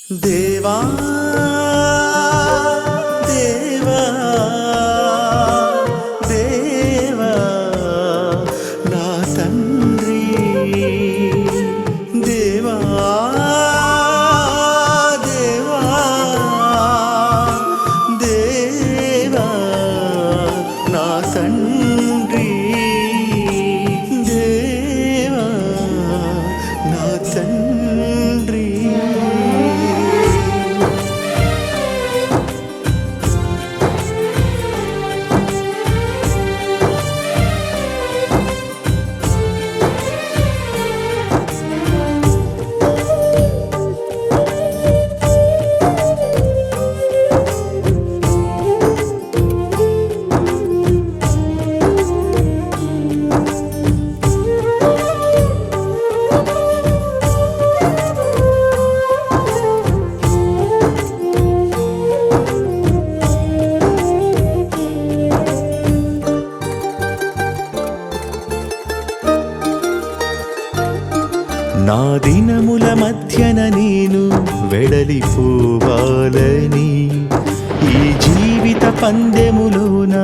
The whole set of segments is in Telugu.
దేవా దేవా దేవా నా తండ్రి దేవా దేవా దేవా నా తండ్రి దేవా నా తండ్రి. నా దినముల మధ్యన నేను వెడలిపోవాలని, ఈ జీవిత పందెములోన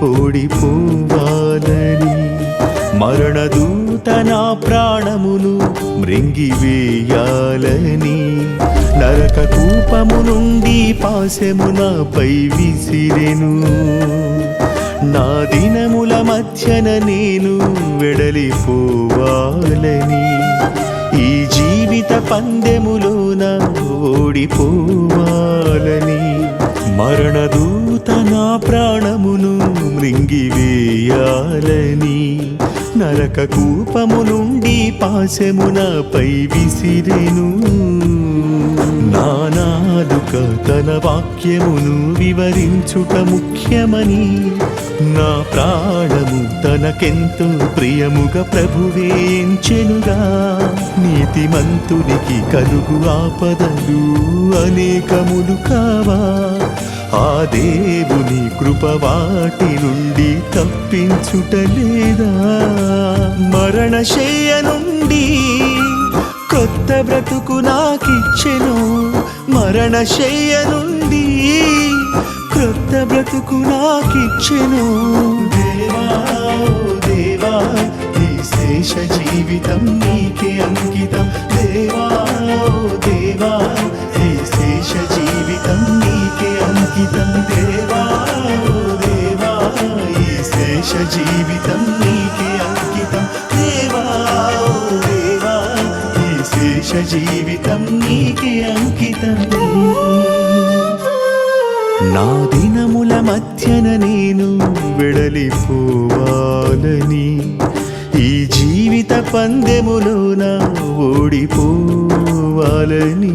ఓడిపోవాలని, మరణదూత నా ప్రాణమును మృంగివేయాలని, నరక కూపము నుండి పాశము నాపై విసిరెను. నా దినముల మధ్యన నేను వెడలిపోవాలని, ఈ జీవిత పందెములోన ఓడిపోవాలని, మరణదూత నా ప్రాణమును మృంగివేయాలని, నరక కూపము నుండి పాశము నాపై విసిరెను. నా నాలుక తన వాక్యమును వివరించుట ముఖ్యమని, నా ప్రాణము తనకెంతో ప్రియముగా ప్రభువే ఎంచెనుగా. నీతిమంతునికి కలుగు ఆపదలు అనేకములు కావా, ఆ దేవుని కృప వాటి నుండి తప్పించుటలేదా. మరణశయ్య నుండి కొత్త బ్రతుకు నాకిచ్చెను, మరణశయ్య నుండి కొత్త బ్రతుకు నాకిచ్చెను. దేవా దేవా ఈ శేష జీవితం నీకే అంకితం. దేవా దేవా ఈ శేష జీవితం నీకే అంకితం. దేవా దేవా ఈ శేష జీవితం నీకే అంకితం. దేవా దేవా ఈ శేష జీవితం నీకే అంకితం. నా దినముల మధ్యన నేను వెడలిపోవాలని, ఈ జీవిత పందెములోన ఓడిపోవాలని.